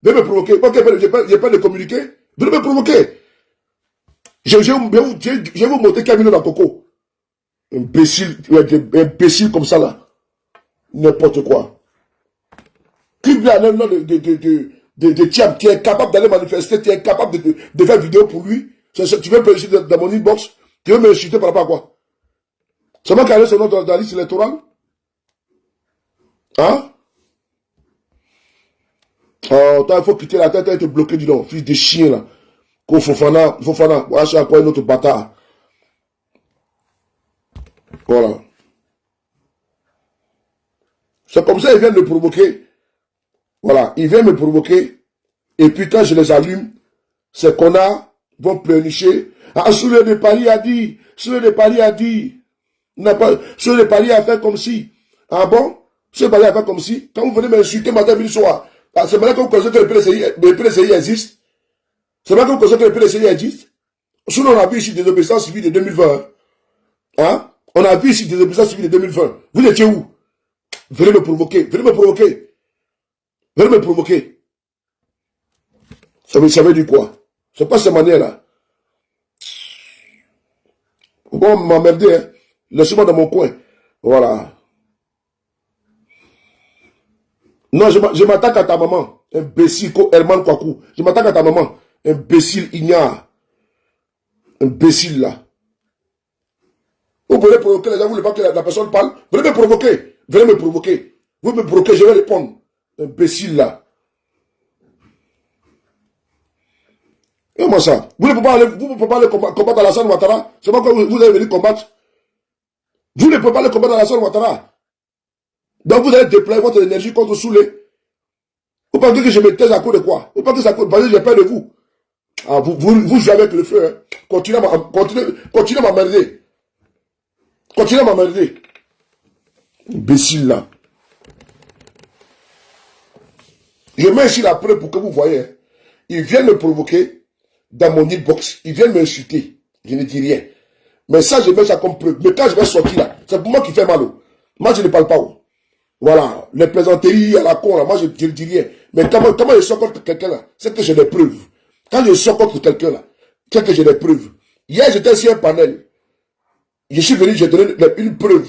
Venez me provoquer. Ok, j'ai pas de communiquer. Venez me provoquer. Je vais vous montrer Camino dans Coco. Imbécile comme ça là. N'importe quoi. Qui vient à un nom de Thiam, qui est capable d'aller manifester, qui est capable de faire vidéo pour lui. Tu veux me insulter dans mon inbox? Tu veux me insulter par rapport à quoi? C'est moi qui ai son nom dans la liste électorale? Hein? Oh, toi, il faut quitter la tête et te bloquer, dis donc, fils de chien là. Fofana, voilà, c'est encore un autre bâtard. Voilà. C'est comme ça, ils viennent me provoquer. Voilà, ils viennent me provoquer. Et puis quand je les allume, ces connards vont pleurnicher. Ah, Souley de Paris a dit, Souley de Paris a dit, Souley de Paris a fait comme si. Ah bon? Souley de Paris a fait comme si. Quand vous venez m'insulter matin, midi, soir, c'est maintenant que vous connaissez que le PLCI existe. C'est maintenant que vous connaissez que le PLCI existe. Sinon, on a vu ici des obéissances civiles de 2020. Hein? On a vu ici des obéissances civiles de 2020. Vous étiez où? Venez me provoquer, venez me provoquer. Venez me provoquer. Ça veut dire quoi? C'est pas cette manière-là. Bon, m'emmerder, hein. Laissez-moi dans mon coin. Voilà. Non, je m'attaque à ta maman. Imbécile, Herman Kwaku. Je m'attaque à ta maman. Imbécile, ignare. Imbécile, là. Vous voulez provoquer les gens, vous voulez pas que la personne parle? Venez me provoquer. Venez me provoquer. Vous me provoquez, je vais répondre. Imbécile, là. Comment ça? Vous ne pouvez pas aller combattre Alassane Ouattara? C'est pas que vous allez venir combattre. Vous ne pouvez pas aller combattre Alassane Ouattara. Donc vous allez déployer votre énergie contre Souley. Vous pensez que je me taise à cause de quoi? Vous pensez que c'est à cause de j'ai peur de vous? Ah, vous jouez avec le feu. Hein. Continuez à m'emmerder. Continuez à m'emmerder. Imbécile là. Je mets ici la preuve pour que vous voyez. Hein. Ils viennent me provoquer dans mon inbox. Ils viennent m'insulter. Je ne dis rien. Mais ça, je mets ça comme preuve. Mais quand je vais sortir là, c'est pour moi qui fait mal. Moi, je ne parle pas. Voilà. Les plaisanteries à la con, là, moi, je ne dis rien. Mais comment je sors contre quelqu'un là? C'est que j'ai des preuves. Quand je sors contre quelqu'un là, c'est que j'ai des preuves. Hier, j'étais sur un panel. Je suis venu, j'ai donné une preuve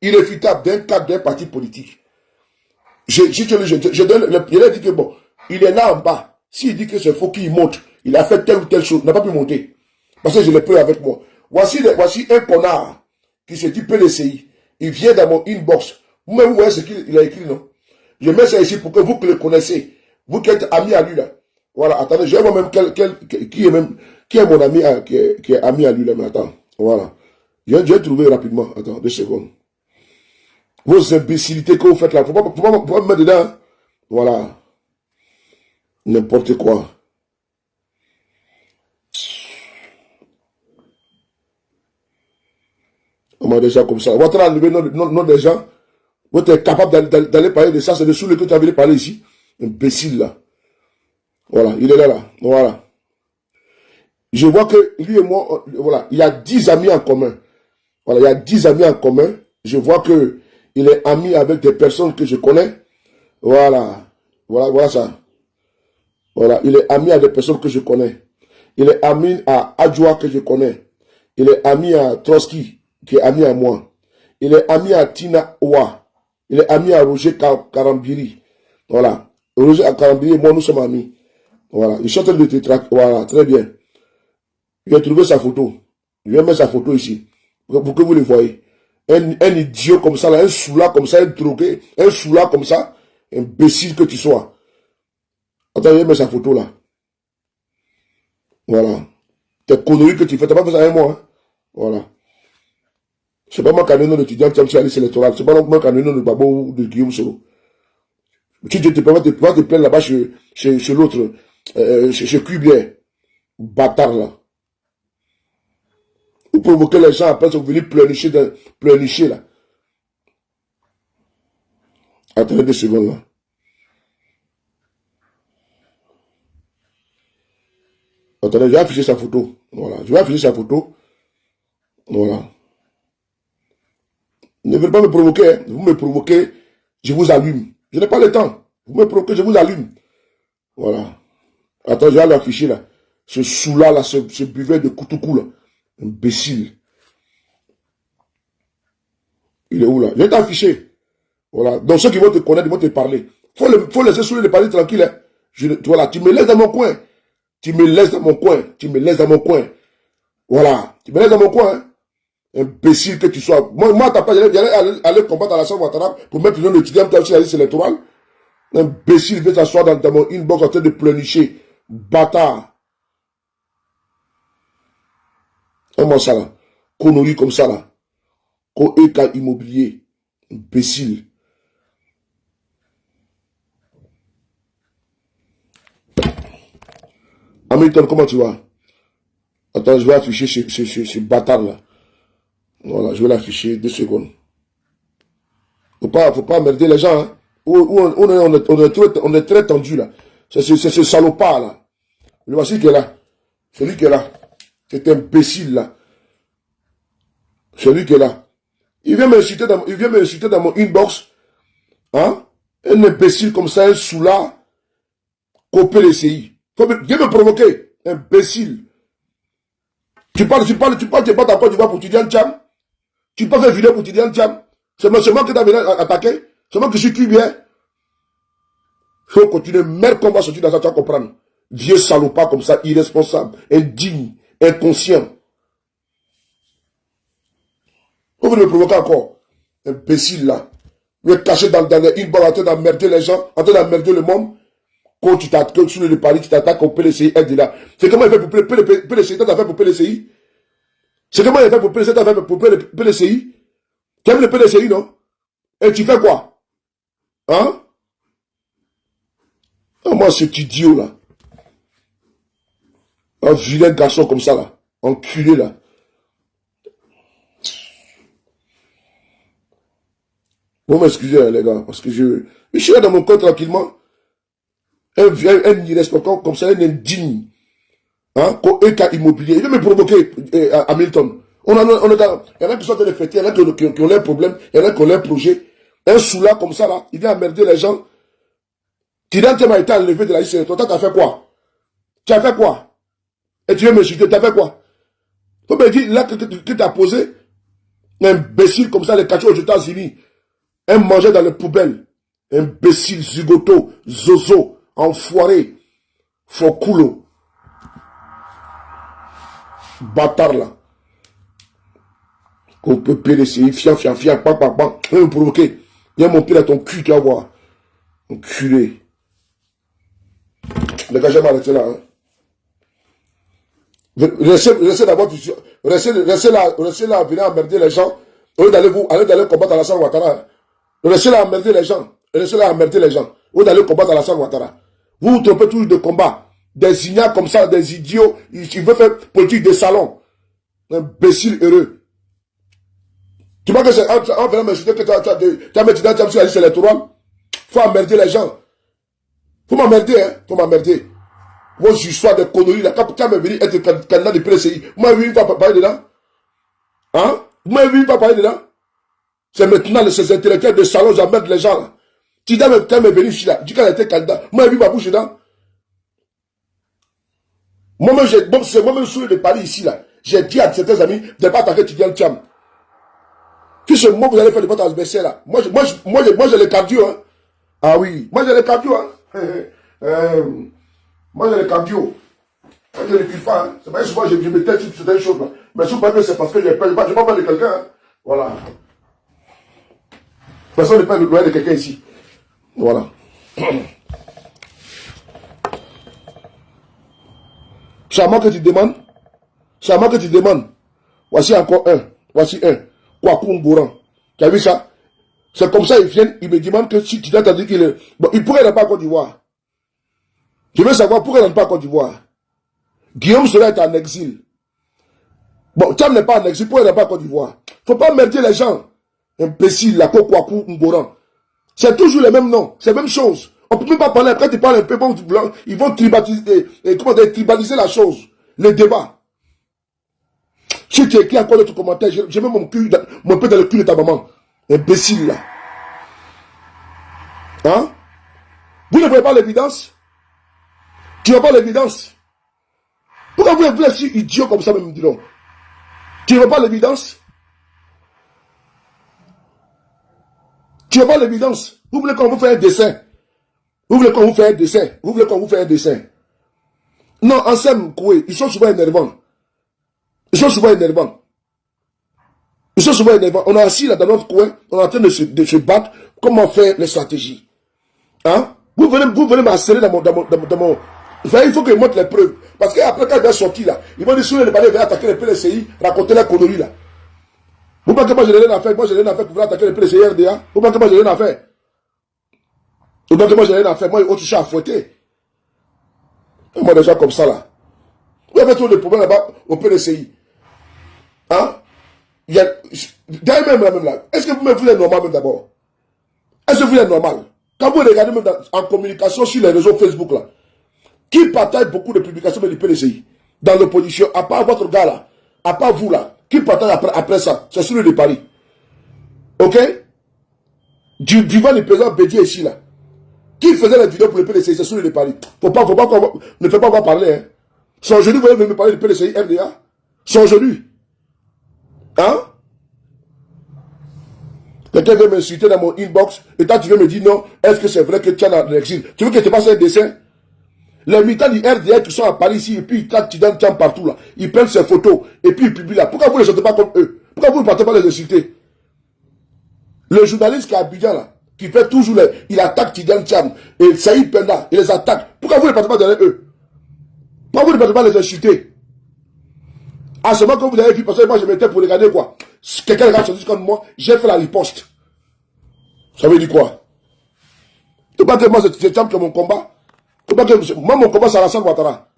irréfutable d'un cadre d'un parti politique. Je lui ai dit que bon, il est là en bas. S'il dit que c'est faux qu'il monte, il a fait telle ou telle chose, il n'a pas pu monter. Parce que je l'ai pris avec moi. Voici un connard qui se dit PLCI. Il vient dans mon inbox. Vous-même, vous voyez ce qu'il a écrit, non? Je mets ça ici pour que vous le connaissez. Vous qui êtes amis à lui, là. Voilà, attendez, je vais voir même qui est mon ami, qui est ami à lui, là. Mais attends, voilà. Je vais trouver rapidement. Attends, 2 secondes. Vos imbécilités que vous faites là, faut pas me mettre dedans. Hein? Voilà. N'importe quoi. On m'a déjà comme ça. Vous êtes enlevé nom des gens. Vous êtes capable d'aller parler de ça. C'est de sous le que tu as venu parler ici. Imbécile là. Voilà, il est là. Voilà. Je vois que lui et moi, voilà, il y a 10 amis en commun. Voilà, il y a 10 amis en commun. Je vois que il est ami avec des personnes que je connais. Voilà. Voilà ça. Voilà, il est ami à des personnes que je connais. Il est ami à Adjoua que je connais. Il est ami à Trotsky, qui est ami à moi. Il est ami à Tina Oua. Il est ami à Roger Karambiri. Voilà. Roger Karambiri et moi, nous sommes amis. Voilà. Il sont en train de te traquer. Voilà, très bien. Je vais trouver sa photo. Je vais mettre sa photo ici. Pour que vous le voyez. Un idiot comme ça, là, un soula comme ça, un drogué, un soula comme ça, imbécile que tu sois. Attends, je vais mettre sa photo là. Voilà. Tes conneries que tu fais, tu n'as pas fait ça avec moi. Hein? Voilà. C'est pas moi qui ai le nom d'étudiant qui a liste électorale. C'est pas moi qui ai le nom de Babo ou de Guillaume Soro. Tu te plaindre là-bas chez l'autre, chez Cubier. Bâtard là. Vous provoquez les gens après, vous venez pleurnicher là. Attendez 2 secondes là. Attendez, je vais afficher sa photo. Voilà. Je vais afficher sa photo. Voilà. Ne venez pas me provoquer. Hein. Vous me provoquez, je vous allume. Je n'ai pas le temps. Vous me provoquez, je vous allume. Voilà. Attends, je vais l'afficher là. Ce sous-là, là, ce buveur de Koutoukou là. Imbécile. Il est où là? Je vais t'afficher. Voilà. Donc ceux qui vont te connaître, ils vont te parler. Faut laisser Soulé de parler tranquille. Hein. Voilà, tu me laisses dans mon coin. Tu me laisses dans mon coin. Tu me laisses dans mon coin. Voilà. Tu me laisses dans mon coin. Hein. Imbécile que tu sois. Moi t'as pas, j'allais aller combattre à la Chambre Ouattara pour mettre le nom de l'étudiant sur la liste électorale. Imbécile, viens t'asseoir dans mon inbox en train de pleurnicher. Bâtard. Comment ça là? Connerie comme ça là. Eka immobilier. Imbécile. Hamilton, comment tu vas? Attends, je vais afficher ce bâtard là. Voilà, je vais l'afficher 2 secondes. Faut pas emmerder les gens. Hein. On est très tendu là. C'est ce salopard là. Le voici qui est là. Celui qui est là. C'est imbécile là. Celui qui est là. Il vient m'insulter dans mon inbox. Hein? Un imbécile comme ça, un soulard. Copier les CI. Viens me provoquer. Imbécile. Tu parles pas d'accord, tu vas pour Tidiane Tcham. Tu peux faire vidéo pour Tidiane Tcham. C'est moi que tu as venu attaquer. C'est moi que je suis bien. Il faut continuer. Merde qu'on va sortir dans ça, tu vas comprendre. Vieux salopard comme ça, irresponsable, indigne, inconscient. Vous venez me provoquer encore. Imbécile là. Vous êtes caché dans les inbox en train d'emmerder les gens, en train d'emmerder le monde. Quand tu t'attaques sur le Paris, tu t'attaques au PLCI, elle dit là. C'est comment il fait pour PLCI, t'as fait pour PLCI. C'est comment il fait pour PLCI, t'as fait pour PLCI. Tu aimes le PLCI, non? Et tu fais quoi? Hein? Ah, moi, cet idiot là. Un vilain garçon comme ça là. Enculé là. Vous m'excusez les gars, parce que je suis là dans mon coin tranquillement. Un irresponsable comme ça, un indigne. Hein? Eka immobilier. Il veut me provoquer, Hamilton. Il y en a qui sont dans les fêtes, il y en a qui ont leurs problèmes, il y en a qui ont leurs projets. Un soulard comme ça là, il vient emmerder les gens. Tidiane Tcham a été enlevé de la liste électorale. Toi, t'as fait quoi? Tu as fait quoi? Et tu veux me chuter, t'as fait quoi? Faut me dire, là, que tu as posé, un imbécile comme ça, les cachets aux États-Unis, un manger dans les poubelles, imbécile, zigoto, zozo, enfoiré, foculo, bâtard là. Qu'on peut PLCI, fian, bang, viens me provoquer. Viens monter dans ton cul, tu vas voir. Enculé. Les gars, je vais m'arrêter là. Hein. Restez d'abord, restez là, venez emmerder les gens. Au lieu d'aller combattre à la Chambre Ouattara. Hein. Restez là, emmerder les gens. Restez là, emmerder les gens. Au lieu d'aller combattre à la Chambre Ouattara. Vous vous trompez toujours de combat. Des ignares comme ça, des idiots. Ils veulent faire politique de salon. Imbécile heureux. Tu vois que c'est en venant m'insulter que tu as mis dans la liste électorale. Faut emmerder les gens. Faut m'emmerder, hein. Faut m'emmerder. Moi, je suis des conneries là. Quand tu as venu être candidat du PLCI, vous m'avez vu pas parler dedans? Hein? Vous m'avez vu pas parler dedans? C'est maintenant ces intellectuels de salon, j'emmerde les gens là. Tu dois me venir ici là. Tu dis qu'elle était candidat. Vous m'avez vu ma bouche dedans? C'est moi-même sur le Paris ici là. J'ai dit à certains amis de ne pas attaquer Tidiane Tcham. Que ce moment vous allez faire de votre adversaire là. Moi j'ai le cardio, hein. Ah oui, moi j'ai le cardio, hein. Moi j'ai le cardio. Moi je ne l'écris pas, hein. C'est pas souvent je me tête sur certaines choses là. Mais souvent c'est parce que je ne pas parler de quelqu'un, hein. Voilà. Personne ne parle loin de quelqu'un ici. Voilà. C'est à moi que tu demandes. C'est à moi que tu demandes. Voici encore un. Voici un. Kwaku Ngouran. Tu as vu ça? C'est comme ça, ils viennent, ils me demandent que si tu as dit qu'il est... Bon, il pourrait aller pas à Côte d'Ivoire. Je veux savoir pourquoi il n'est pas à Côte d'Ivoire. Guillaume Soroya est en exil. Bon, Tcham n'est pas en exil, pourquoi il n'est pas à Côte d'Ivoire? Faut pas merder les gens. Imbécile, la Kwaku Ngouran. C'est toujours les mêmes noms, c'est la même chose. On ne peut même pas parler, quand tu parles un peu blanc, ils vont tribaliser la chose, le débat. Si tu écris encore d'autres commentaires, je mets mon peu dans le cul de ta maman. Imbécile là. Hein? Vous ne voyez pas l'évidence? Tu n'as pas l'évidence. Pourquoi vous êtes si idiot comme ça, même, dis donc? Tu n'as pas l'évidence? Tu n'as pas l'évidence. Vous voulez qu'on vous fasse un dessin? Vous voulez qu'on vous fasse un dessin? Vous voulez qu'on vous fasse un dessin? Non, Ansem Koué, ils sont souvent énervants. Ils sont souvent énervants. Ils sont souvent énervants. On est assis là dans notre coin, on est en train de se battre. Comment faire les stratégies? Hein? Vous venez m'harceler dans mon... Enfin, il faut que je montre les preuves. Parce qu'après, quand il va sortir là, ils vont dire sur les balais, ils vont attaquer les PLCI, raconter la connerie là. Vous pensez que moi je n'ai rien à faire, moi je n'ai rien à faire pour vous attaquer les PLCI RDA? Vous pensez que moi je n'ai rien à faire? Vous pensez que moi je n'ai rien à faire? Moi, autre chose à fouetter. Et moi, des gens comme ça là. Vous avez trop de problèmes là-bas au PLCI. Hein? Il y a. D'ailleurs, même là. Est-ce que vous êtes normal même d'abord? Est-ce que vous êtes normal? Quand vous regardez même en communication sur les réseaux Facebook là, qui partage beaucoup de publications du PLCI dans l'opposition, à part votre gars là, à part vous là, qui partage après ça? C'est celui de Paris. Ok? Du vivant du président Bédier ici là. Qui faisait les vidéos pour le PLCI? C'est celui de Paris. Ne faites pas voir parler. Hein. Son genou, vous voulez me parler du PLCI RDA? Son genou. Hein? Quelqu'un veut m'insulter dans mon inbox et toi tu veux me dire non, est-ce que c'est vrai que tu es dans l'exil? Tu veux que je te passe un dessin? Les militants du RDA qui sont à Paris ici et puis quand tu donnes tiens partout là, ils prennent ces photos et puis ils publient là. Pourquoi vous ne les sortez pas comme eux? Pourquoi vous ne partez pas les insulter? Le journaliste qui est à Abidjan là, qui fait toujours il attaque Tidiane Tcham et Saïd Penda, il les attaque. Pourquoi vous ne partez pas derrière eux? Pourquoi vous ne partez pas les insulter? À ce moment que vous avez vu, parce que moi je m'étais pour regarder quoi. Quelqu'un regarde sur comme moi, j'ai fait la riposte. Ça veut dire quoi? C'est pas que moi c'est Tcham que mon combat. Moi mon combat c'est Alassane Ouattara.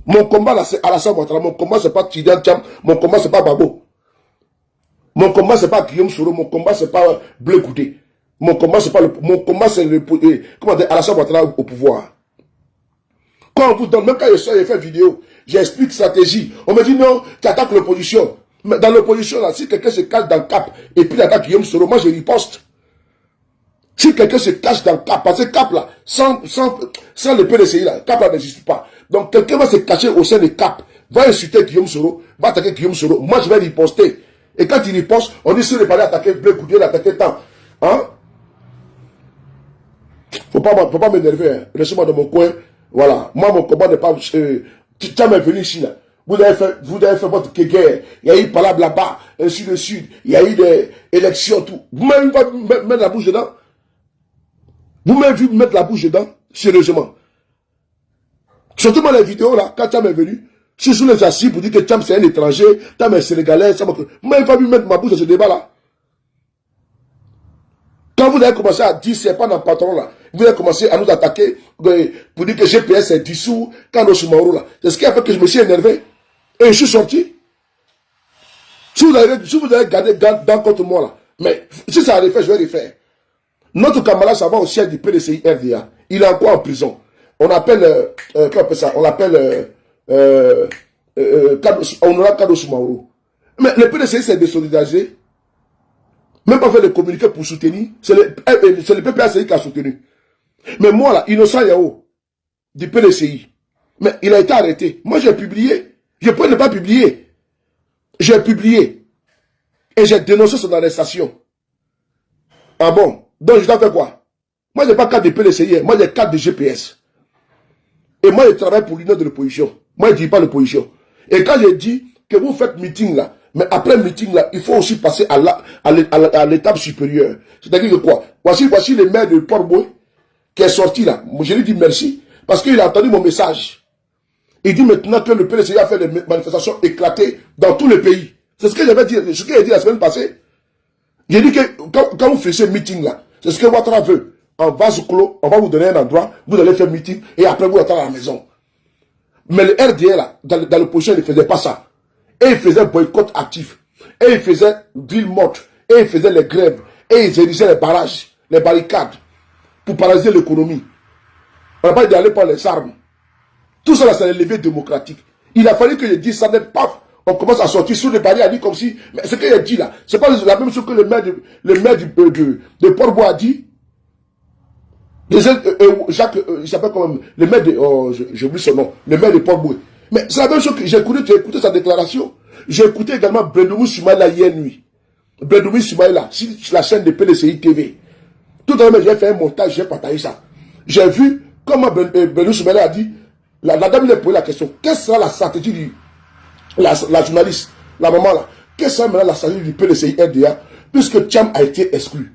Mon combat là c'est Alassane Ouattara. Mon combat c'est pas Tidiane Tcham. Mon combat c'est pas Babo. Mon combat c'est pas Guillaume Soro. Mon combat c'est pas Bleu Goudé. Mon combat c'est pas mon combat c'est comment dire Alassane Ouattara au pouvoir. Quand on vous donne, même quand j'ai fait vidéo, j'explique stratégie. On me dit non, tu attaques l'opposition. Mais dans l'opposition, là, si quelqu'un se cache dans le Cap et puis il attaque Guillaume Soro, moi je riposte. Si quelqu'un se cache dans le Cap, parce que Cap là, sans le PLCI là, Cap là n'existe pas. Donc quelqu'un va se cacher au sein de Cap, va insulter Guillaume Soro, va attaquer Guillaume Soro. Moi je vais riposter. Et quand il riposte, on dit sur le palais attaquer Bleu Goudé, attaquer tant. Hein? Faut pas m'énerver, hein. Laissez-moi dans mon coin. Voilà. Moi, mon combat n'est pas... tu es venu ici, là. Vous avez fait votre guerre. Il y a eu palabre là-bas, ainsi de suite. Il y a eu des élections, tout. Vous m'avez vu mettre la bouche dedans? Vous m'avez vu mettre la bouche dedans? Sérieusement. Surtout dans les vidéos, là, quand Tcham est venu, je suis sous les assises pour dire que Tcham c'est un étranger, Tcham est sénégalais, vous m'avez pas vu mettre ma bouche dans ce débat-là? Quand vous avez commencé à dire, c'est pas dans le patron là, vous avez commencé à nous attaquer pour dire que GPS est dissous, quand nous sommes là. C'est ce qui a fait que je me suis énervé. Et je suis sorti. Si vous avez gardé dans contre moi là, mais si ça a refait, je vais refaire. Notre camarade, ça va au siège du PLCI RDA. Il est encore en prison. On appelle, comment on appelle ça? On l'appelle, Honorable Kado Soumaoro. Mais le PLCI s'est désolidarisé. Même pas fait de communiqué pour soutenir. C'est le PPACI qui a soutenu. Mais moi, là, Innocent Yao, du PLCI, mais il a été arrêté. Moi, j'ai publié. Je peux ne pas publier. J'ai publié. Et j'ai dénoncé son arrestation. Ah bon? Donc, je dois faire quoi? Moi, je n'ai pas carte de PLCI. Moi, j'ai carte de GPS. Et moi, je travaille pour l'union de l'opposition. Moi, je ne dis pas l'opposition. Et quand je dis que vous faites meeting là, mais après le meeting là, il faut aussi passer à l'étape supérieure. C'est-à-dire que quoi? Voici le maire de Port-Boué qui est sorti là. Je lui dis merci parce qu'il a entendu mon message. Il dit maintenant que le PLCI a fait des manifestations éclatées dans tout le pays. C'est ce que j'avais dit, ce qu'il a dit la semaine passée. J'ai dit que quand vous faites ce meeting là, c'est ce que Ouattara veut. En vase clos, on va vous donner un endroit, vous allez faire meeting et après vous attendez à la maison. Mais le RDA là, dans l'opposition, il ne faisait pas ça. Et il faisait boycott actif. Et il faisait ville morte. Et il faisait les grèves. Et ils érigeaient les barrages, les barricades pour paralyser l'économie. On n'a pas dit aller par les armes. Tout ça, c'est l'élevé démocratique. Il a fallu que je dise ça, net, paf, on commence à sortir sur les barrières, dit comme si... Mais ce qu'il a dit là, c'est pas la même chose que le maire de Port-Boué a dit. Jacques, il s'appelle comment, le maire de, oh, j'ai oublié son nom, le maire de Port-Boué. Mais c'est la même chose que j'ai écouté sa déclaration. J'ai écouté également Brendoumou Soumaïla hier nuit. Brendoumou Soumaïla, sur la chaîne de PDCI TV. Tout à l'heure, j'ai fait un montage, j'ai partagé ça. J'ai vu comment Brendoumou Soumaïla a dit, la dame lui a posé la question, quelle sera la stratégie du, la journaliste, la maman là, quelle sera maintenant la stratégie du PDCI RDA, puisque Tcham a été exclu.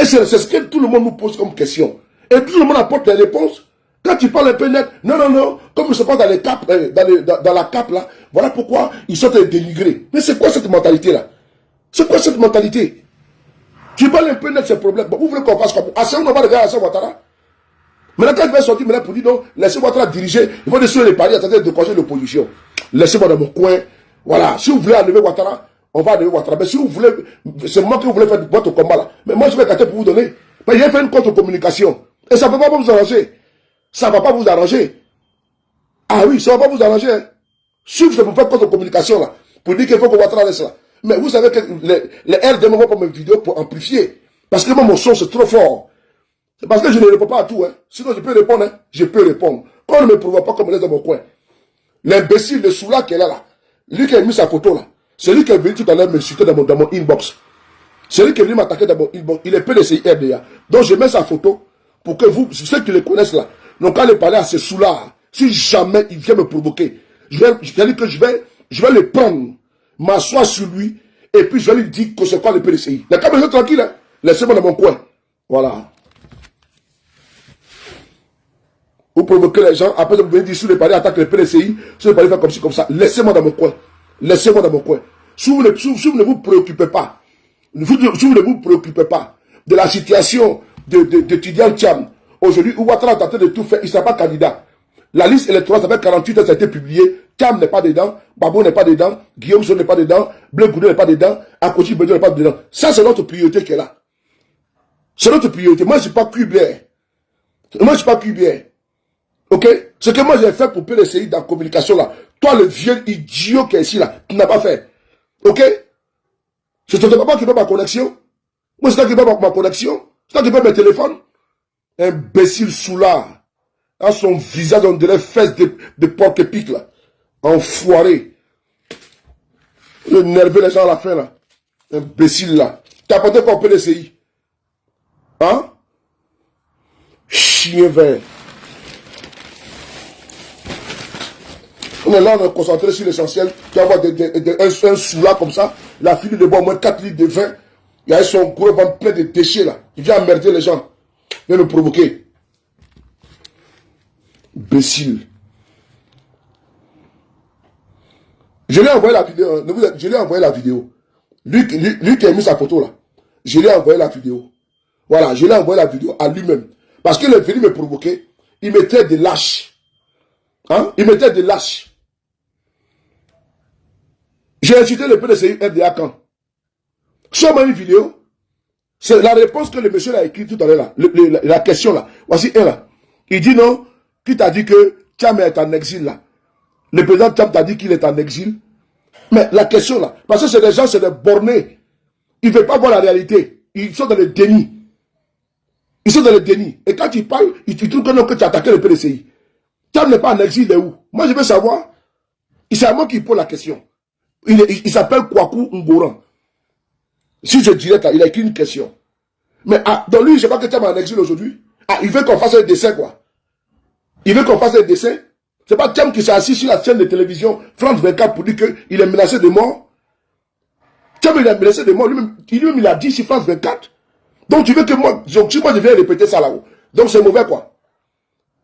C'est ce que tout le monde nous pose comme question. Et tout le monde apporte les réponses. Quand tu parles un peu net, non, comme se passe dans les capes, dans la cape là, voilà pourquoi ils sont dénigrés. Mais c'est quoi cette mentalité là? C'est quoi cette mentalité? Tu parles un peu net, c'est le problème. Bon, vous voulez qu'on fasse comme ça? On va regarder Hassan Ouattara. Maintenant, quand il va sortir maintenant pour dire non, laissez Ouattara diriger, il faut décider les paris, attendez de causer l'opposition. Laissez-moi dans mon coin. Voilà, si vous voulez enlever Ouattara, on va enlever Ouattara. Mais si vous voulez, c'est moi que vous voulez faire votre combat là. Mais moi, je vais gâter pour vous donner. Mais j'ai fait une contre-communication. Et ça ne peut pas vous arranger. Ça ne va pas vous arranger. Ah oui, ça ne va pas vous arranger. Hein. Si vous faites une contre-communication là, pour dire qu'il faut que Ouattara laisse là. Mais vous savez que les RD m'envoient pas mes vidéos pour amplifier. Parce que moi, mon son, c'est trop fort. C'est parce que je ne réponds pas à tout. Hein. Sinon, je peux répondre. Hein. Je peux répondre. Quand on ne me provoque pas, comme on laisse dans mon coin. L'imbécile, le Soula qui est là, lui qui a mis sa photo là, c'est lui qui est venu tout à l'heure m'insulter dans mon inbox. C'est lui qui est venu m'attaquer dans mon inbox. Il est PDCI RDA. Donc je mets sa photo pour que vous, ceux qui le connaissent là, n'ont qu'à aller parler à ce Soula. Si jamais il vient me provoquer, je vais le prendre, m'asseoir sur lui, et puis je vais lui dire que c'est quoi le PDCI. La caméra est tranquille, hein? Laissez-moi dans mon coin. Voilà. Vous provoquez les gens, après vous venez dire sur les paris, attaquer le PDCI, sur les paris, faire comme ci, comme ça. Laissez-moi dans mon coin. Laissez-moi dans mon coin. Si vous ne vous préoccupez pas, si vous ne vous préoccupez pas de la situation d'étudiants Tcham, aujourd'hui, Ouattara est en train de tout faire, il ne sera pas candidat. La liste électorale, ça fait 48 ans, ça a été publié. Tcham n'est pas dedans, Babo n'est pas dedans, Guillaume Son n'est pas dedans, Blé Goudou n'est pas dedans, Akochi Bédio n'est pas dedans. Ça, c'est notre priorité qui est là. C'est notre priorité. Moi, je ne suis pas QBR. Moi, je ne suis pas QBR. Ok? Ce que moi j'ai fait pour PDCI dans la communication là, toi le vieux idiot qui est ici là, tu n'as pas fait. Ok? C'est ton papa qui paie ma connexion. Moi c'est toi qui paie ma connexion. C'est toi qui paie mes téléphones. Imbécile soulard. À son visage on dirait fesses de porc-épic là. Enfoiré. Le nerveux les gens à la fin là. Imbécile là. T'as apporté quoi au PDCI? Hein? Chien vert. On est là, on est concentré sur l'essentiel. Tu vas voir un soula comme ça. La fille de boire au moins 4 litres de vin. Il y a son gros ventre plein de déchets là. Il vient emmerder les gens. Il vient me provoquer. Imbécile. Je lui ai envoyé la vidéo. Je lui ai envoyé la vidéo. Lui qui a mis sa photo là. Je lui ai envoyé la vidéo. Voilà, je lui ai envoyé la vidéo à lui-même. Parce qu'il est venu me provoquer. Il me traite de lâche. Hein? Il me traite de lâche. J'ai insulté le PDCI RDA quand? Sur ma vidéo, c'est la réponse que le monsieur a écrit tout à l'heure là. La question là. Voici un là. Il dit non, qui t'a dit que Tcham est en exil là? Le président Tcham t'a dit qu'il est en exil. Mais la question là, parce que c'est des gens, c'est des bornés. Ils ne veulent pas voir la réalité. Ils sont dans le déni. Ils sont dans le déni. Et quand ils parlent, ils trouvent que tu as attaqué le PDCI. Tcham n'est pas en exil, il est où? Moi je veux savoir. C'est à moi qui pose la question. Il s'appelle Kwaku Ngoran. Si je dirais, il a écrit une question. Mais dans lui, je ne sais pas que Tcham est en exil aujourd'hui. Ah, il veut qu'on fasse un dessin, quoi. Il veut qu'on fasse un dessin. C'est pas Tcham qui s'est assis sur la chaîne de télévision France 24 pour dire qu'il est menacé de mort. Tcham, il est menacé de mort. Lui-même, il a dit sur France 24. Donc, tu veux que moi, si moi je viens répéter ça là-haut. Donc, c'est mauvais, quoi.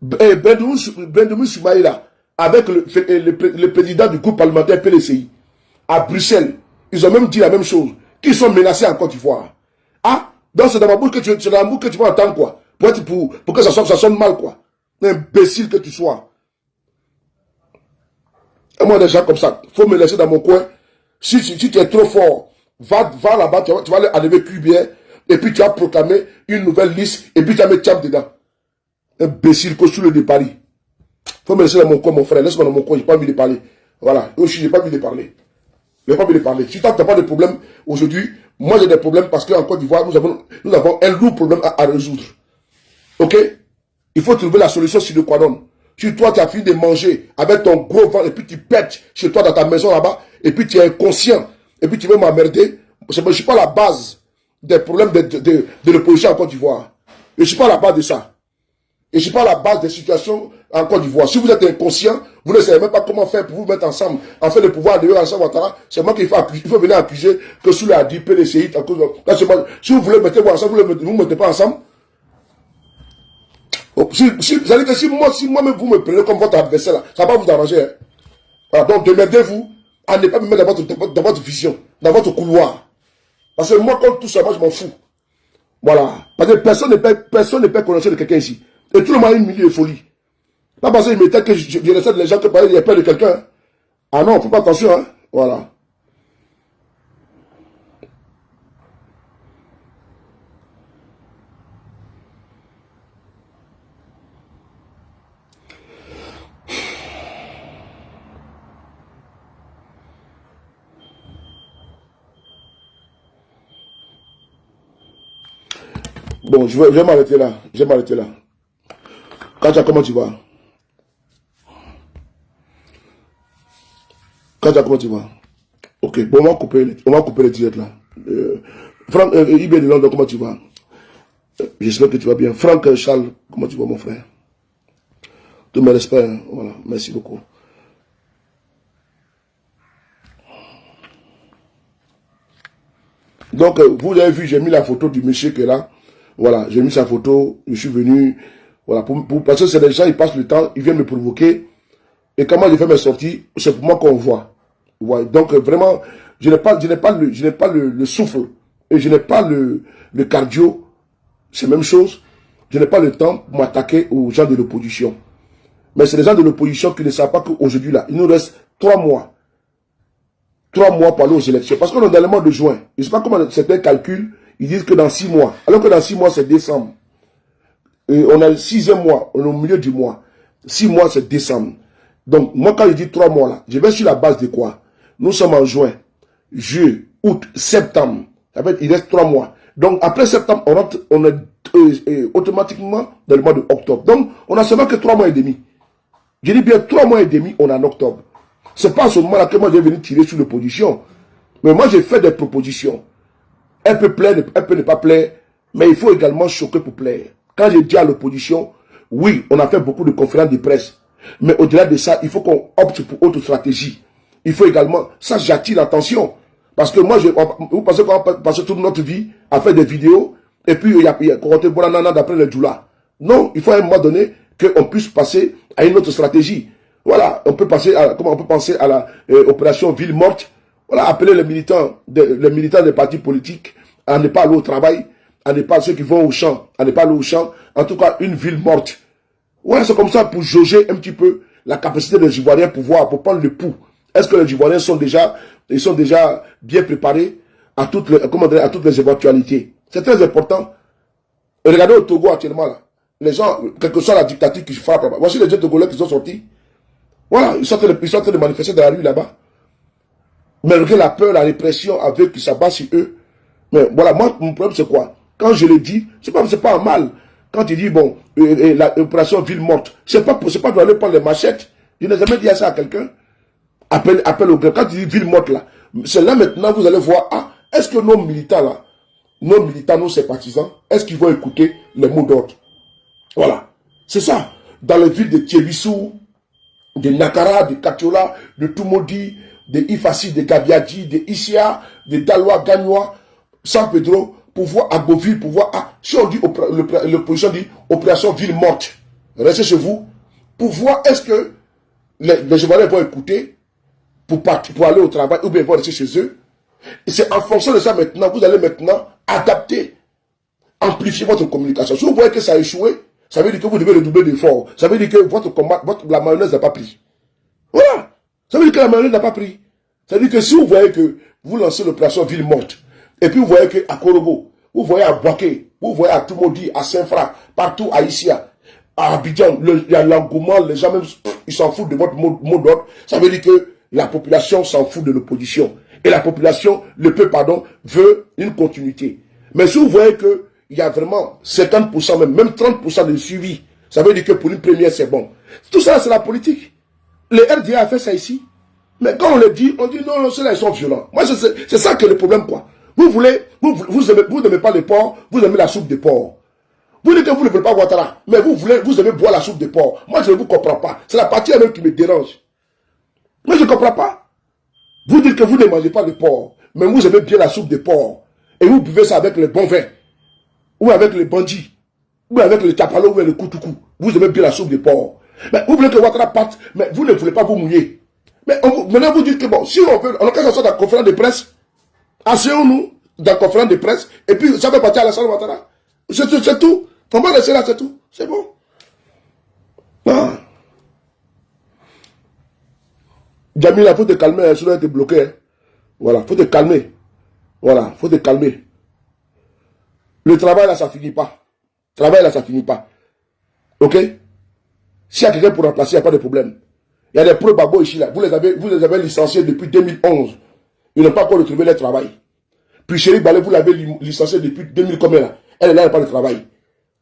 Brendoumou Soumaïla, avec le président du groupe parlementaire PDCI, à Bruxelles, ils ont même dit la même chose, qu'ils sont menacés en Côte d'Ivoire. Ah, donc c'est dans ma bouche que tu vas entendre quoi, pour que ça sonne mal quoi. Imbécile que tu sois. Et moi des gens comme ça, faut me laisser dans mon coin. Si tu es trop fort, va là-bas, tu vas aller enlever QBR, et puis tu vas proclamer une nouvelle liste, et puis tu vas mettre Tcham dedans. Imbécile que sous le de Paris. Faut me laisser dans mon coin mon frère, laisse-moi dans mon coin, j'ai pas envie de parler. Voilà, aussi j'ai pas envie de parler. Je n'ai pas envie de parler. Si tu n'as pas de problème aujourd'hui, moi j'ai des problèmes parce qu'en Côte d'Ivoire, nous avons un lourd problème à résoudre. Ok? Il faut trouver la solution sur le Quadon. Si toi, tu as fini de manger avec ton gros ventre et puis tu pètes chez toi dans ta maison là-bas, et puis tu es inconscient, et puis tu veux m'emmerder, je ne suis pas la base des problèmes de l'opposition en Côte d'Ivoire. Je ne suis pas la base de ça. Je ne suis pas la base des situations en Côte d'Ivoire. Si vous êtes inconscient, vous ne savez même pas comment faire pour vous mettre ensemble, en fait le pouvoir de Alassane Ouattara, c'est moi qu'il faut venir accuser que sous la DP, les séites, si vous voulez mettre vous ensemble, vous ne mettez pas ensemble. C'est-à-dire que si moi-même vous me prenez comme votre adversaire, là, ça va vous arranger. Hein. Voilà, donc demandez-vous à ne pas me mettre dans votre vision, dans votre couloir. Parce que moi, quand tout ça, moi je m'en fous. Voilà. Parce que personne ne peut connaître de quelqu'un ici. Et tout le monde a une milieu de folie. Pas parce qu'il m'était que je laissais les gens que parler, il y a peur de quelqu'un. Hein. Ah non, faut pas attention. Hein. Voilà. Bon, je vais m'arrêter là. Je vais m'arrêter là. Kaja, comment tu vas? Kaja, comment tu vas? Ok, bon, on va couper le direct là. Franck, IB de Londres, comment tu vas? J'espère que tu vas bien. Franck Charles, comment tu vas, mon frère? Tous mes respects, hein. Voilà, merci beaucoup. Donc, vous avez vu, j'ai mis la photo du monsieur qui est là. Voilà, j'ai mis sa photo, je suis venu, voilà, parce que c'est des gens, ils passent le temps, ils viennent me provoquer. Et comment je fais mes sorties, c'est pour moi qu'on voit. Ouais, donc, vraiment, je n'ai pas le souffle, et je n'ai pas le cardio, c'est la même chose. Je n'ai pas le temps pour m'attaquer aux gens de l'opposition. Mais c'est les gens de l'opposition qui ne savent pas qu'aujourd'hui, là, il nous reste 3 mois. 3 mois pour aller aux élections. Parce qu'on est dans le mois de juin. Je ne sais pas comment certains calculent. Ils disent que dans 6 mois. Alors que dans 6 mois, c'est décembre. Et on a le 6e mois. On est au milieu du mois. 6 mois, c'est décembre. Donc, moi, quand je dis 3 mois là, je vais sur la base de quoi? Nous sommes en juin, juillet, août, septembre. En fait, il reste 3 mois. Donc, après septembre, on est automatiquement dans le mois de octobre. Donc, on a seulement que 3 mois et demi. Je dis bien 3 mois et demi, on est en octobre. C'est pas à ce moment-là que moi, je vais venir tirer sur l'opposition. Mais moi, j'ai fait des propositions. Elle peut plaire, elle peut ne pas plaire, mais il faut également choquer pour plaire. Quand j'ai dit à l'opposition, oui, on a fait beaucoup de conférences de presse, mais au-delà de ça, il faut qu'on opte pour autre stratégie. Il faut également, ça j'attire l'attention, parce que moi, vous pensez qu'on va passer toute notre vie à faire des vidéos, et puis il y a Korote Bolanana d'après le Djoula. Non, il faut à un moment donné qu'on puisse passer à une autre stratégie. Voilà, on peut penser à la opération Ville Morte. Voilà, appeler les militants des partis politiques à ne pas aller au travail, à ne pas ceux qui vont au champ, à ne pas aller au champ. En tout cas, une ville morte. Voilà, c'est comme ça pour jauger un petit peu la capacité des Ivoiriens pour prendre le pouls. Est-ce que les Ivoiriens sont déjà bien préparés à toutes les éventualités? C'est très important. Et regardez au Togo actuellement là. Les gens, quelle que soit la dictature qui frappe là-bas. Voici les jeunes Togolais qui sont sortis. Voilà, ils sont en train de manifester dans la rue là-bas. Malgré la peur, la répression avec qui s'abat sur eux. Mais voilà, moi, mon problème c'est quoi? Quand je le dis, c'est pas un mal. Quand tu dis, bon, l'opération ville morte, c'est pas de aller prendre les machettes. Je n'ai jamais dit ça à quelqu'un. Appel au grève. Quand tu dis ville morte là, c'est là maintenant, vous allez voir, ah, est-ce que nos militants là, nos sympathisants, est-ce qu'ils vont écouter les mots d'ordre? Voilà. C'est ça. Dans les villes de Thiébissou, de Nakara, de Katiola, de Tumodi, de Ifassi, de Gabiadji, de Issia, de Daloa, Gagnoa, San Pedro, pour voir Agoville, pour voir... Ah, si on dit, l'opposition dit opération ville morte, restez chez vous, pour voir est-ce que les Ivoiriens vont écouter pour aller au travail ou bien ils vont rester chez eux. Et c'est en fonction de ça maintenant, vous allez maintenant adapter, amplifier votre communication. Si vous voyez que ça a échoué, ça veut dire que vous devez redoubler d'efforts. Ça veut dire que votre combat, la mayonnaise n'a pas pris. Voilà. Ça veut dire que la mayonnaise n'a pas pris. Ça veut dire que si vous voyez que vous lancez l'opération ville morte, et puis vous voyez qu'à Korobo, vous voyez à Boaké, vous voyez à Tumodi, à Saint-Fra, partout à Issia, à Abidjan, il y a l'engouement, les gens même, ils s'en foutent de votre mot d'ordre. Ça veut dire que la population s'en fout de l'opposition. Et la population, le peuple, pardon, veut une continuité. Mais si vous voyez que il y a vraiment 50%, même 30% de suivi. Ça veut dire que pour une première, c'est bon. Tout ça, c'est la politique. Le RDA a fait ça ici. Mais quand on le dit, on dit non, ceux-là, ils sont violents. Moi, c'est ça que le problème, quoi. Vous n'aimez pas les porcs, vous aimez la soupe de porc. Vous dites que vous ne voulez pas Ouattara, mais vous aimez boire la soupe de porc. Moi, je ne vous comprends pas. C'est la partie même qui me dérange. Mais je ne comprends pas. Vous dites que vous ne mangez pas de porc, mais vous aimez bien la soupe de porc. Et vous buvez ça avec le bon vin, ou avec le bandit, ou avec le tapalo, ou avec le koutoukou. Vous aimez bien la soupe de porc. Mais vous voulez que Ouattara parte, mais vous ne voulez pas vous mouiller. Mais maintenant vous dites que bon, si on veut, on a qu'à sortir dans la conférence de presse, asseyons-nous dans la conférence de presse, et puis ça va partir à la salle Ouattara. C'est tout. On va laisser là, c'est tout. C'est bon. Ah. Jamila, il faut te calmer, hein, sinon tu es bloqué. Hein. Voilà, il faut te calmer. Voilà, il faut te calmer. Le travail là, ça finit pas. Le travail là, ça finit pas. Ok? S'il y a quelqu'un pour remplacer, il n'y a pas de problème. Il y a des pro-babo ici là. Vous les avez licenciés depuis 2011. Ils n'ont pas encore retrouvé leur travail. Puis Chéri Balé, vous l'avez licencié depuis 2000 combien là? Elle est là, elle n'a pas de travail.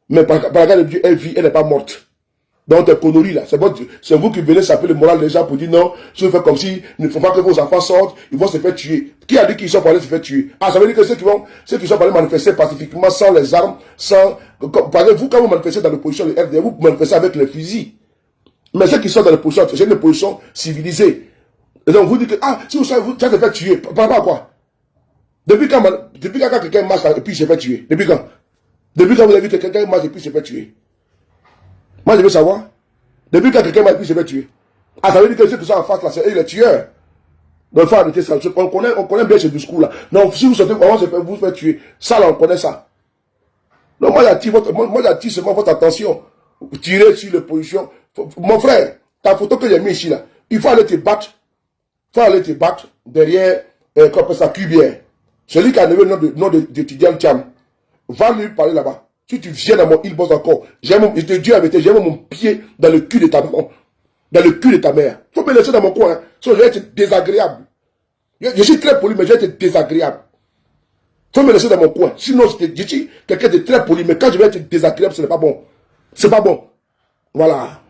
Mais par la grâce de Dieu, elle vit, elle n'est pas morte. Donc, tes conneries là, c'est vous qui venez saper le moral des gens pour dire non, si vous faites comme si, il ne faut pas que vos enfants sortent, ils vont se faire tuer. Qui a dit qu'ils sont pas allés se faire tuer? Ah, ça veut dire que ceux qui sont pas allés manifester pacifiquement sans les armes, par exemple, vous, quand vous manifestez dans l'opposition, le RDA, vous manifestez avec les fusils. Mais ceux qui sont dans l'opposition, c'est une opposition civilisée. Et donc, vous dites que, ah, si vous savez, tu vas te faire tuer. Par rapport à quoi? Depuis quand quelqu'un marche et puis il se fait tuer? Depuis quand? Depuis quand vous avez vu que quelqu'un marche et puis il se fait tuer? Moi, je veux savoir. Depuis quand quelqu'un marche et puis il se fait tuer? Ah, ça veut dire que ceux qui sont en face, là, c'est eux les tueurs. Donc, il faut arrêter ça. On connaît bien ce discours-là. Donc, si vous sortez, on va vous faire tuer. Ça, là, on connaît ça. Donc, moi, j'attire seulement votre attention. Tirer sur l'opposition. Mon frère, ta photo que j'ai mis ici, là, il faut aller te battre. Il faut aller te battre derrière, comme ça, Cubière. Celui qui a levé le nom d'étudiant Tcham. Va lui parler là-bas. Si tu viens dans mon île boss encore, je te dis avec j'ai mon pied dans le cul de ta maman. Dans le cul de ta mère. Il faut me laisser dans mon coin. Hein. Sinon, je vais être désagréable. Je suis très poli, mais je vais être désagréable. Il faut me laisser dans mon coin. Sinon, je suis quelqu'un de très poli, mais quand je vais être désagréable, ce n'est pas bon. C'est pas bon. Voilà.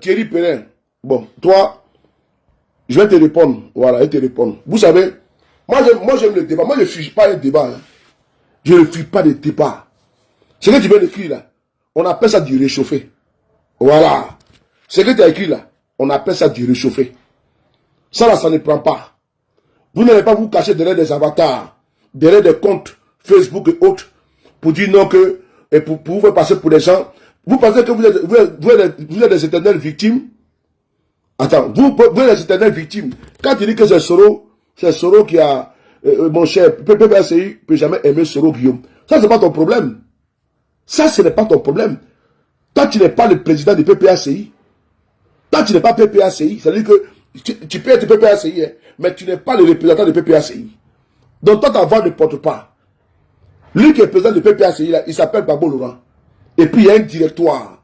Thierry Perrin. Bon, toi, je vais te répondre. Voilà, je vais te répondre. Vous savez, moi j'aime le débat. Moi, je ne fuis pas les débats. Hein. Je ne fuis pas les débats. Ce que tu viens d'écrire là, on appelle ça du réchauffé. Voilà. Ce que tu as écrit là, on appelle ça du réchauffé. Ça là, ça ne prend pas. Vous n'allez pas vous cacher derrière des avatars, derrière des comptes Facebook et autres, pour dire non que, et pour vous faire passer pour des gens. Vous pensez que vous êtes des éternelles victimes? Attends, vous êtes des éternelles victimes. Quand tu dis que c'est Soro qui a, mon cher, PPACI ne peut jamais aimer Soro Guillaume. Ça, c'est pas ton problème. Ça, ce n'est pas ton problème. Toi, tu n'es pas le président du PPACI. Toi, tu n'es pas PPACI. C'est-à-dire que tu peux être PPACI, hein, mais tu n'es pas le représentant du PPACI. Donc, toi, ta voix ne porte pas. Lui qui est président du PPACI, là, il s'appelle Babo Laurent. Et puis, il y a un directoire.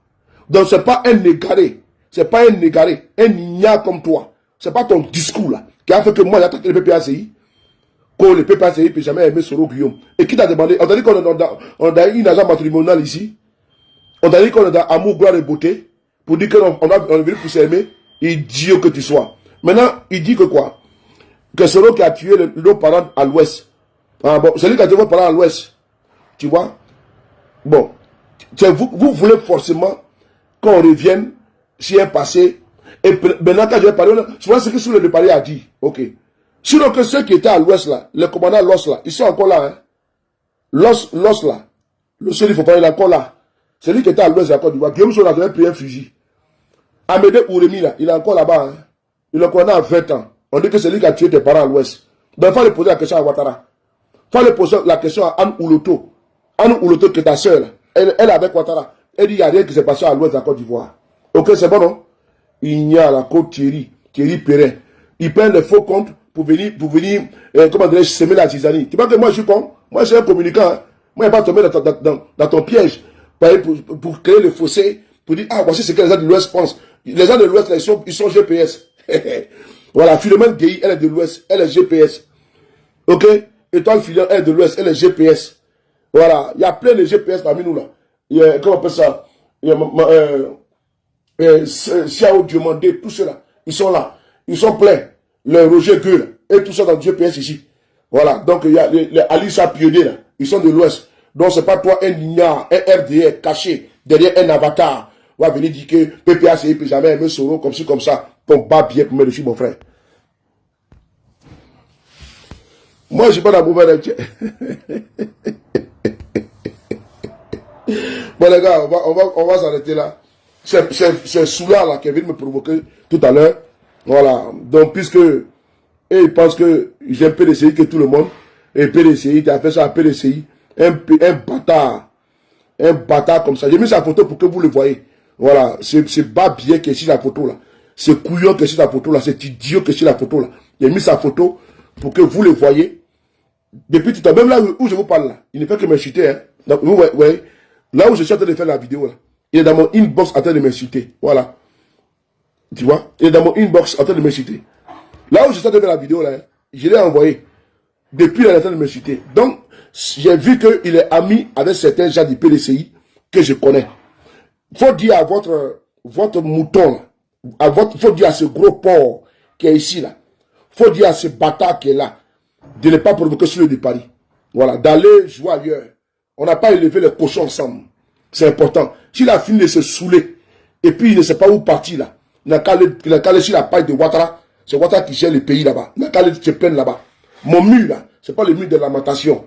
Donc, ce n'est pas un égaré. Ce n'est pas un égaré. Un ignare comme toi. Ce n'est pas ton discours, là, qui a fait que moi, j'attaque le PPACI. Que le PPACI ne peut jamais aimer Soro Guillaume. Et qui t'a demandé? On t'a dit qu'on a une agent matrimoniale ici. On t'a dit qu'on est dans amour, gloire et beauté. Pour dire qu'on est venu pour s'aimer. Idiot que tu sois. Maintenant, il dit que quoi? Que Soro qui a tué nos parents à l'ouest. Ah bon, c'est lui qui a tué vos parents à l'ouest. Tu vois? Bon. Vous voulez forcément qu'on revienne sur un passé. Et maintenant, quand je vais parler, je vois ce que le parler a dit. Ok. Sinon que ceux qui étaient à l'ouest là, le commandant Los là, ils sont encore là. Hein. Los là. Le seul, il faut pas, il est encore là. C'est lui qui était à l'ouest de la Côte d'Ivoire. Guillaume Soro avait pris un fusil. Amédée Ouremi là, il est encore là-bas. Hein. Il est commandant à 20 ans. On dit que c'est lui qui a tué tes parents à l'ouest. Donc il faut lui poser la question à Ouattara. Il faut lui poser la question à Anne Ouloto. Anne Ouloto qui est ta soeur là. Elle est avec Ouattara. Elle dit qu'il n'y a rien qui s'est passé à l'ouest de la Côte d'Ivoire. Ok, c'est bon, non? Il y a la côte Thierry Perrin. Il prend des faux comptes pour venir comment dirais-je, semer la zizanie. Tu vois que moi je suis con? Moi je suis un communicant. Hein? Moi je ne vais pas tomber dans ton piège pour créer le fossé, pour dire, ah, voici ce que les gens de l'Ouest pensent. Les gens de l'Ouest, ils sont GPS. Voilà, Philomène Gueye, elle est de l'Ouest, elle est GPS. Ok? Étoile Filion, elle est de l'Ouest, elle est GPS. Voilà, il y a plein de GPS parmi nous là. Il y a, comment on appelle ça? Il y a Xiao Diomandé, tout cela. Ils sont là. Ils sont pleins. Le Roger Gueule, et tout ça dans le GPS ici. Voilà, donc il y a les Alissa Pionnier là. Ils sont de l'Ouest. Donc c'est pas toi un ignare, un RDR caché derrière un avatar. On va venir dire que PPA c'est jamais aimé Soro comme ci, comme ça. Ton bas bien pour me le mon frère. Moi, je suis pas dans la mauvaise. Bon, les gars, on va s'arrêter là. C'est Soula là qui vient me provoquer tout à l'heure. Voilà. Donc, puisque ils pensent que j'ai un PDCI que tout le monde. Et PDCI, tu as fait ça à PDCI. Un bâtard. Un bâtard comme ça. J'ai mis sa photo pour que vous le voyez. Voilà. C'est bas bien qui est sur la photo là. C'est couillon qui est sur la photo là. C'est idiot qui est sur la photo là. J'ai mis sa photo pour que vous le voyez. Depuis tout à l'heure, même là où je vous parle là, il ne fait que m'insulter. Hein. Donc, vous voyez, là où je suis en train de faire la vidéo là, il est dans mon inbox en train de m'insulter. Voilà. Tu vois, il est dans mon inbox en train de m'insulter. Là où je suis en train de faire la vidéo là, hein, je l'ai envoyé. Depuis il est en train de m'insulter. Donc, j'ai vu qu'il est ami avec certains gens du PDCI que je connais. Il faut dire à votre mouton là, faut dire à ce gros porc qui est ici là, faut dire à ce bâtard qui est là, de ne pas provoquer sur le de Paris. Voilà, d'aller jouer ailleurs. On n'a pas élevé les cochons ensemble. C'est important. S'il a fini de se saouler, et puis il ne sait pas où partir là, il n'a qu'à aller sur la paille de Ouattara. C'est Ouattara qui gère le pays là-bas. Il n'a qu'à aller se plaindre là-bas. Mon mur là, c'est pas le mur de lamentation.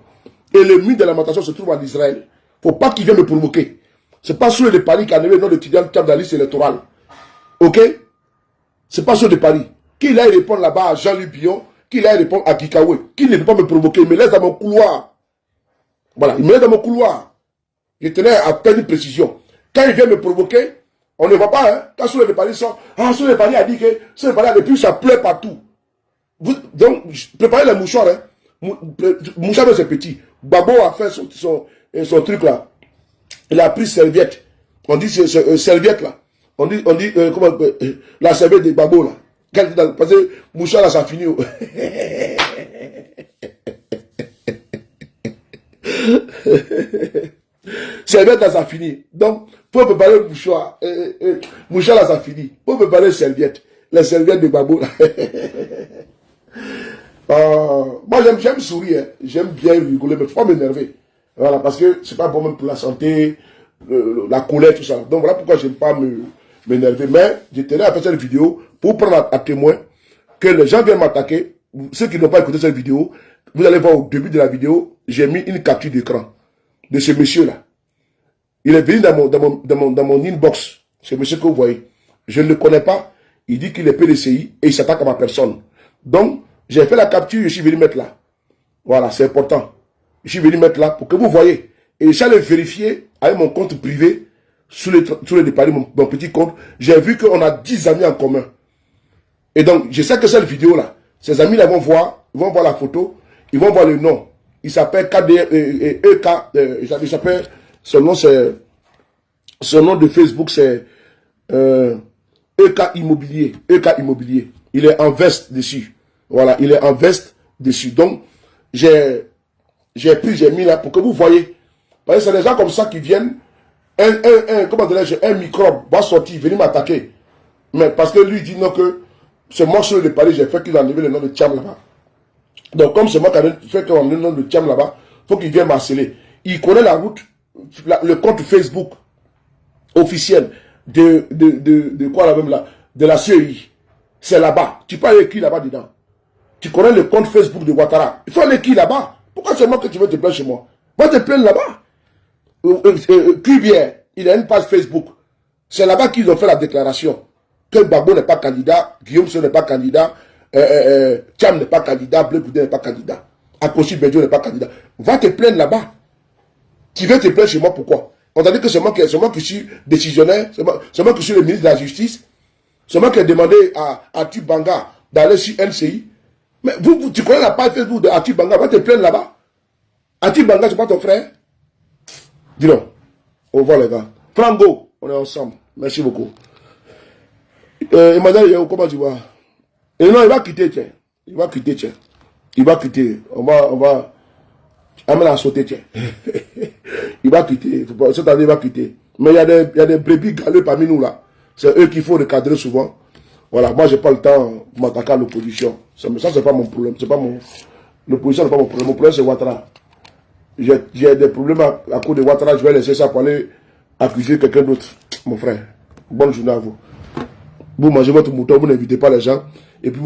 Et le mur de lamentation se trouve en Israël. Faut pas qu'il vienne me provoquer. C'est pas sur le de Paris qui a nommé le nom de Tidiane Thiam dans la liste électorale. Ok? C'est pas sur le de Paris. Qu'il aille répondre là-bas à Jean-Louis Billon, qu'il aille répondre à Kikawe, qu'il ne peut pas me provoquer, il me laisse dans mon couloir. Voilà, il me laisse dans mon couloir. Je tenais à faire une précision. Quand il vient me provoquer, on ne voit pas, hein. Quand Souley de Paris sort, Souley de Paris a dit que Souley de Paris a depuis ça pleure partout. Donc, préparez les mouchoirs, hein. Mouchoir c'est petit. Babo a fait son truc là. Il a pris serviette. On dit serviette là. On dit comment, la serviette de Babo là. Parce que mouchoir là, ça finit. Serviette là, ça finit. Donc, faut préparer le mouchoir. Mouchoir là, ça finit. Faut préparer serviette. Les serviettes de Babo là. Moi, j'aime sourire. Hein. J'aime bien rigoler, mais il ne faut pas m'énerver. Voilà, parce que c'est pas bon même pour la santé, la colère, tout ça. Donc, voilà pourquoi j'aime pas m'énerver. Mais je tenais à faire cette vidéo pour prendre à témoin que les gens viennent m'attaquer. Ceux qui n'ont pas écouté cette vidéo, vous allez voir au début de la vidéo, j'ai mis une capture d'écran de ce monsieur-là. Il est venu dans mon inbox, ce monsieur que vous voyez. Je ne le connais pas. Il dit qu'il est PDCI et il s'attaque à ma personne. Donc, j'ai fait la capture, je suis venu mettre là. Voilà, c'est important. Je suis venu mettre là pour que vous voyez. Et j'allais vérifier avec mon compte privé, sous les départs, mon petit compte. J'ai vu qu'on a 10 amis en commun. Et donc, je sais que cette vidéo-là, ces amis-là vont voir la photo, ils vont voir le nom. Il s'appelle EK, il s'appelle, son nom de Facebook, c'est EK Immobilier. EK Immobilier. Il est en veste dessus. Voilà, il est en veste dessus. Donc, j'ai mis là pour que vous voyez. Parce que c'est des gens comme ça qui viennent, comment dirais-je, un microbe va sortir, venir m'attaquer. Mais parce que lui dit non que c'est moi sur le Paris, j'ai fait qu'il a enlevé le nom de Thiam là-bas. Donc, comme c'est moi qui ai fait qu'il a enlevé le nom de Thiam là-bas, il faut qu'il vienne m'harceler. Il connaît la route, le compte Facebook officiel de quoi là même là, de la CEI. C'est là-bas. Tu peux aller écrire là-bas dedans. Tu connais le compte Facebook de Ouattara. Il faut aller écrire là-bas. Pourquoi c'est moi que tu veux te plaindre chez moi? Va te plaindre là-bas. Cubière, il a une page Facebook. C'est là-bas qu'ils ont fait la déclaration que Babo n'est pas candidat, Guillaume Soro n'est pas candidat, Thiam n'est pas candidat, Bleu Boudin n'est pas candidat, Akoshi Bedio n'est pas candidat. Va te plaindre là-bas. Tu veux te plaindre chez moi, pourquoi? On t'a dit que c'est moi qui suis décisionnaire, c'est moi qui suis le ministre de la Justice, c'est moi qui ai demandé à Tubanga d'aller sur NCI. Mais tu connais la page Facebook de Ati Banga, va te plaindre là-bas. Ati Banga, c'est pas ton frère? Dis donc. Au revoir les gars. Frango, on est ensemble. Merci beaucoup. Emmanuel, comment tu vas? Et non, il va quitter, tiens. Il va quitter, tiens. Il va quitter. On va. Amène à sauter, tiens. Il va quitter. Cette année, il va quitter. Mais il y a des brebis galeux parmi nous, là. C'est eux qu'il faut recadrer souvent. Voilà, moi, j'ai pas le temps de m'attaquer à l'opposition. Ça, c'est pas mon problème. C'est pas mon. L'opposition n'est pas mon problème. Mon problème, c'est Ouattara. J'ai des problèmes à cause de Ouattara. Je vais laisser ça pour aller accuser quelqu'un d'autre. Mon frère. Bonne journée à vous. Vous mangez votre mouton, vous n'invitez pas les gens. Et puis,